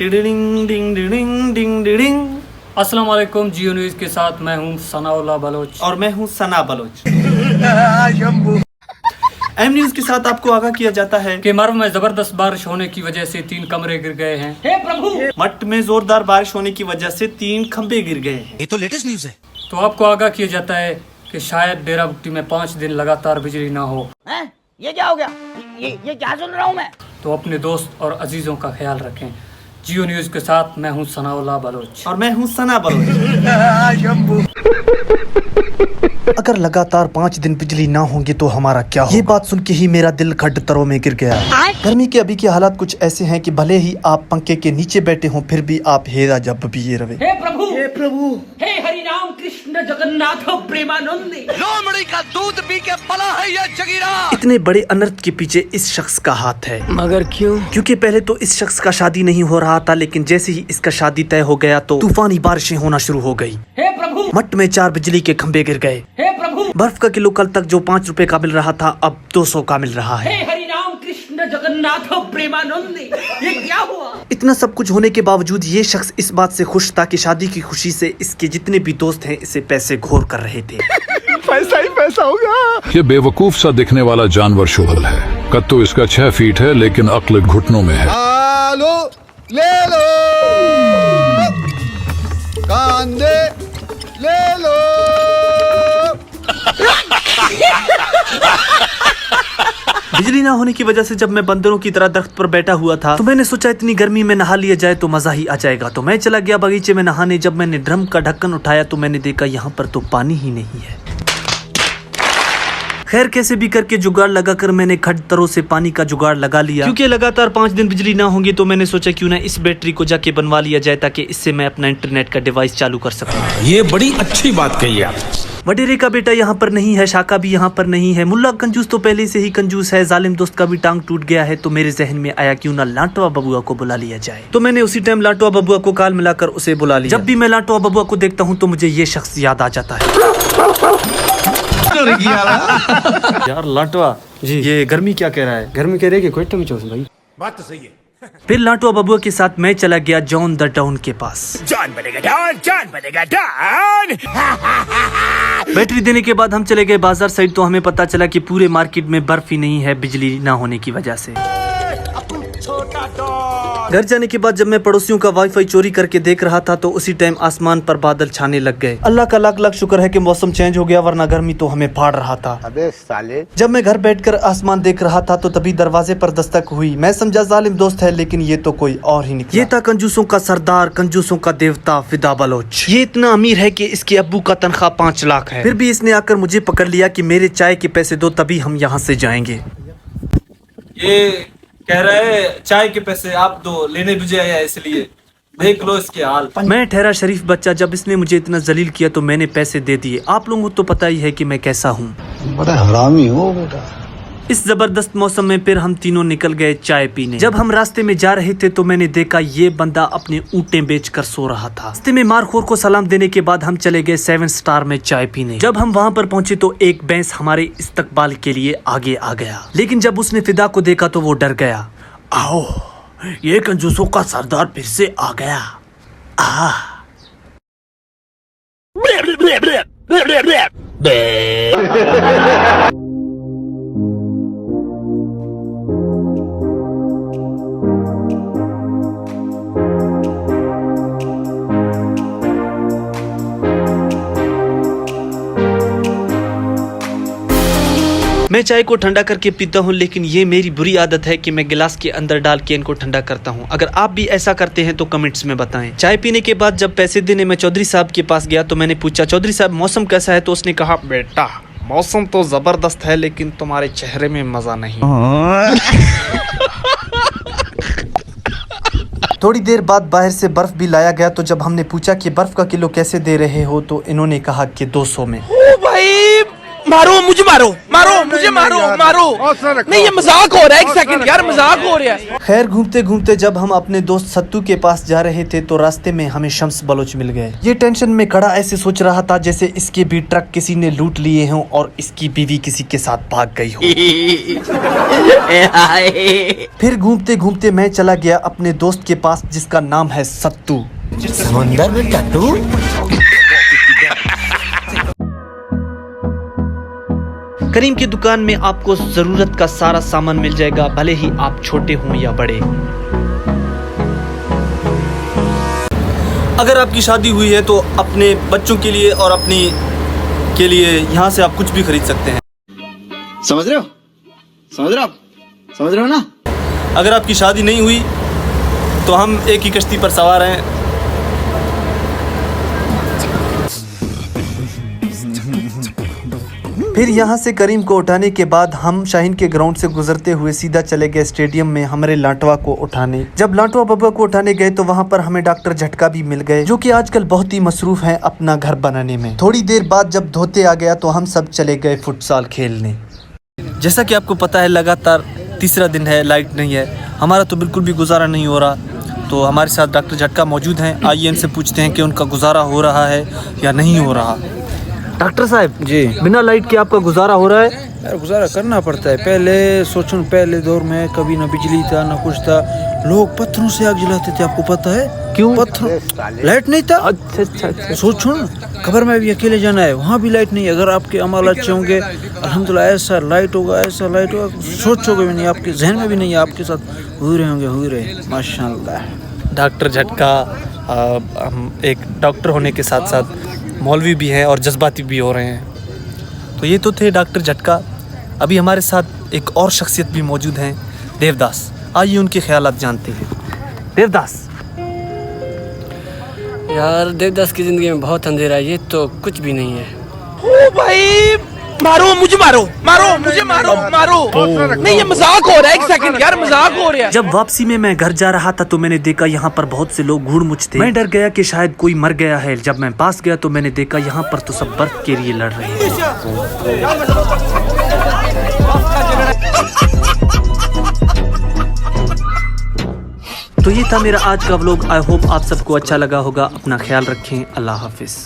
Tiding डिंग डिडिंग डिंग डिडिंग। अस्सलाम वालेकुम। जियो news के साथ मैं हूं सनाउल्लाह बलोच और मैं हूं सना बलोच। एम न्यूज के साथ आपको आगाह किया जाता है कि मर्व में जबरदस्त बारिश होने की वजह से 3 कमरे गिर गए हैं। हे प्रभु! मट में जोरदार बारिश होने की वजह से 3 खंबे गिर गए हैं। ये तो लेटेस्ट न्यूज है। तो आपको आगाह किया जाता है कि शायद डेरा बुट्टी में 5 दिन लगातार बिजली ना हो। ये क्या हो गया? ये क्या सुन रहा हूँ मैं? तो अपने दोस्त और अजीजों का ख्याल रखें। जियो न्यूज़ के साथ मैं हूं सनाउल्लाह बलोच और मैं हूं सना बलोच। अगर लगातार 5 दिन बिजली ना होंगी तो हमारा क्या होगा? ये बात सुन के ही मेरा दिल खड्डतरों में गिर गया। गर्मी के अभी के हालात कुछ ऐसे हैं कि भले ही आप पंखे के नीचे बैठे हों फिर भी आप हेरा जब भी ये रहे। हे प्रभु! हे प्रभु! हे हरि राम कृष्ण जगन्नाथ प्रेमानंद! लोमड़ी का दूध पी के पला है ये जगीरा। इतने बड़े अनर्थ के पीछे इस शख्स का हाथ है। मगर क्यों? क्योंकि पहले तो इस शख्स का शादी नहीं हो रहा था, लेकिन जैसे ही इसका शादी तय हो गया तो तूफानी बारिशें होना शुरू हो गई। हे प्रभु! मट में 4 बिजली के खंभे गिर गए। हे प्रभु! बर्फ का किलो कल तक जो 5 रुपए का मिल रहा था अब 200 का मिल रहा है। हे हरि राम कृष्ण जगन्नाथ प्रेमानंद! ये क्या हुआ? इतना सब कुछ होने के बावजूद ये शख्स इस बात से खुश था कि शादी की खुशी से इसके जितने भी दोस्त हैं इसे पैसे घोर कर रहे थे। पैसा ही पैसा होगा। ये बेवकूफ सा दिखने वाला जानवर शुगल है। कद तो इसका 6 फीट है लेकिन अक्ल घुटनों में है। लो ले लो कांदे ले लो। बिजली ना होने की वजह से जब मैं बंदरों की तरह दरख्त पर बैठा हुआ था तो मैंने सोचा इतनी गर्मी में नहा लिया जाए तो मजा ही आ जाएगा। तो मैं चला गया बगीचे में नहाने। जब मैंने ड्रम का ढक्कन उठाया तो मैंने देखा यहाँ पर तो पानी ही नहीं है। खैर कैसे भी करके जुगाड़ लगाकर मैंने खड्डतरों से पानी का जुगाड़ लगा लिया। क्योंकि लगातार 5 दिन बिजली ना होंगी तो मैंने सोचा क्यों ना इस बैटरी को जाके बनवा लिया जाए ताकि इससे मैं अपना इंटरनेट का डिवाइस चालू कर सकूं। ये बड़ी अच्छी बात कही आप। वडेरे का बेटा यहाँ पर नहीं है, शाका भी यहाँ पर नहीं है। मुल्ला कंजूस तो पहले से ही कंजूस है। जालिम दोस्त का भी टांग टूट गया है। तो मेरे जहन में आया क्यों ना लाटवा बबुआ को बुला लिया जाए। तो मैंने उसी टाइम लाटवा बबुआ को काल मिलाकर उसे बुला लिया। जब भी मैं लाटवा बबुआ को देखता हूँ तो मुझे ये शख्स याद आ जाता है। यार लाटवा जी, ये गर्मी क्या कह रहा है? गर्मी कह रहे कि कोई टम चौस भाई। बात तो सही है। फिर लाटवा बबुआ के साथ मैं चला गया जॉन द डॉन के पास। जान बनेगा डॉन, जान बनेगा डॉन। बैटरी देने के बाद हम चले गए बाजार साइड। तो हमें पता चला कि पूरे मार्केट में बर्फ ही नहीं है बिजली ना होने की वजह से। घर जाने के बाद जब मैं पड़ोसियों का वाईफाई चोरी करके देख रहा था तो उसी टाइम आसमान पर बादल छाने लग गए। अल्लाह का लाख लाख शुक्र है कि मौसम चेंज हो गया, वरना गर्मी तो हमें फाड़ रहा था। अबे साले। जब मैं घर बैठकर आसमान देख रहा था तो तभी दरवाजे पर दस्तक हुई। मैं समझा जालिम दोस्त है, लेकिन ये तो कोई और ही निकला। ये था कंजूसों का सरदार, कंजूसों का देवता फिदा बलोच। ये इतना अमीर है कि इसके अब्बू का तनख्वाह 5 लाख है। फिर भी इसने आकर मुझे पकड़ लिया कि मेरे चाय के पैसे दो तभी हम यहाँ से जाएंगे। ये कह रहा है चाय के पैसे आप दो, लेने तुझे आया है इसलिए। देख लो इसके हाल। मैं ठहरा शरीफ बच्चा, जब इसने मुझे इतना जलील किया तो मैंने पैसे दे दिए। आप लोगों को तो पता ही है कि मैं कैसा हूँ। बड़ा हरामी हो बेटा। इस जबरदस्त मौसम में फिर हम तीनों निकल गए चाय पीने। जब हम रास्ते में जा रहे थे तो मैंने देखा ये बंदा अपने ऊँटें बेचकर सो रहा था। रास्ते में मारखोर को सलाम देने के बाद हम चले गए 7 स्टार में चाय पीने। जब हम वहाँ पर पहुंचे तो एक भैंस हमारे इस्तकबाल के लिए आगे आ गया, लेकिन जब उसने फिदा को देखा तो वो डर गया। आओ, ये कंजूसों का सरदार फिर से आ गया। मैं चाय को ठंडा करके पीता हूँ, लेकिन ये मेरी बुरी आदत है कि मैं गिलास के अंदर डाल के इनको ठंडा करता हूँ। अगर आप भी ऐसा करते हैं तो कमेंट्स में बताएं। चाय पीने के बाद जब पैसे देने मैं चौधरी साहब के पास गया तो मैंने पूछा, चौधरी साहब मौसम कैसा है? तो उसने कहा, बेटा मौसम तो जबरदस्त है लेकिन तुम्हारे चेहरे में मजा नहीं। थोड़ी देर बाद बाहर से बर्फ भी लाया गया। तो जब हमने पूछा कि बर्फ का किलो कैसे दे रहे हो तो इन्होंने कहा कि 200 में। भाई मारो मुझे, मारो। नहीं ये मजाक हो रहा है, एक सेकंड यार, मजाक हो रहा है। खैर घूमते घूमते जब हम अपने दोस्त सत्तू के पास जा रहे थे तो रास्ते में हमें शम्स बलोच मिल गए। ये टेंशन में खड़ा ऐसे सोच रहा था जैसे इसके भी ट्रक किसी ने लूट लिए हों और इसकी बीवी किसी के साथ भाग गई हो। फिर घूमते घूमते मैं चला गया अपने दोस्त के पास जिसका नाम है सत्तू। समुंदर में टट्टू। करीम की दुकान में आपको जरूरत का सारा सामान मिल जाएगा, भले ही आप छोटे हों या बड़े। अगर आपकी शादी हुई है तो अपने बच्चों के लिए और अपनी के लिए यहाँ से आप कुछ भी खरीद सकते हैं। समझ रहे हो? समझ रहे हो आप? समझ रहे हो ना? अगर आपकी शादी नहीं हुई तो हम एक ही कश्ती पर सवार हैं। फिर यहाँ से करीम को उठाने के बाद हम शाहीन के ग्राउंड से गुजरते हुए सीधा चले गए स्टेडियम में हमारे लाटवा को उठाने। जब लाटवा बाबा को उठाने गए तो वहाँ पर हमें डॉक्टर झटका भी मिल गए, जो कि आजकल बहुत ही मसरूफ हैं अपना घर बनाने में। थोड़ी देर बाद जब धोते आ गया तो हम सब चले गए फुटसाल खेलने। जैसा कि आपको पता है लगातार तीसरा दिन है, लाइट नहीं है, हमारा तो बिल्कुल भी गुजारा नहीं हो रहा। तो हमारे साथ डॉक्टर झटका मौजूद हैं, आइए इनसे पूछते हैं कि उनका गुजारा हो रहा है या नहीं हो रहा। डॉक्टर साहब जी, बिना लाइट के आपका गुजारा हो रहा है? यार गुजारा करना पड़ता है। पहले सोचो, पहले दौर में कभी ना बिजली था ना कुछ था, लोग पत्थरों से आग जलाते थे, आपको पता है क्यों? पत्थरों, लाइट नहीं था। अच्छा। सोचो ना, खबर में भी अकेले जाना है, वहाँ भी लाइट नहीं है। अगर आपके अमाल अच्छे होंगे अल्हम्दुलिल्लाह ऐसा लाइट होगा, सोचोगे भी नहीं, आपके जहन में भी नहीं है, आपके साथ हुए होंगे माशाल्लाह। डॉक्टर झटका हम एक डॉक्टर होने के साथ साथ मौलवी भी हैं और जज्बाती भी हो रहे हैं। तो ये तो थे डॉक्टर झटका। अभी हमारे साथ एक और शख्सियत भी मौजूद हैं, देवदास। आइए उनके ख्यालात जानते हैं। देवदास यार देवदास की ज़िंदगी में बहुत अंधेरा है, ये तो कुछ भी नहीं है। ओ भाई मारो मुझे, मारो मुझे, मारो। नहीं ये मजाक हो रहा है, एक सेकंड यार, मजाक हो रहा है। जब वापसी में मैं घर जा रहा था तो मैंने देखा यहाँ पर बहुत से लोग घूर मुझ थे। मैं डर गया कि शायद कोई मर गया है। जब मैं पास गया तो मैंने देखा यहाँ पर तो सब बर्फ के लिए लड़ रहे हैं। तो ये था मेरा आज का व्लॉग। आई होप आप सबको अच्छा लगा होगा। अपना ख्याल रखें। अल्लाह हाफिज।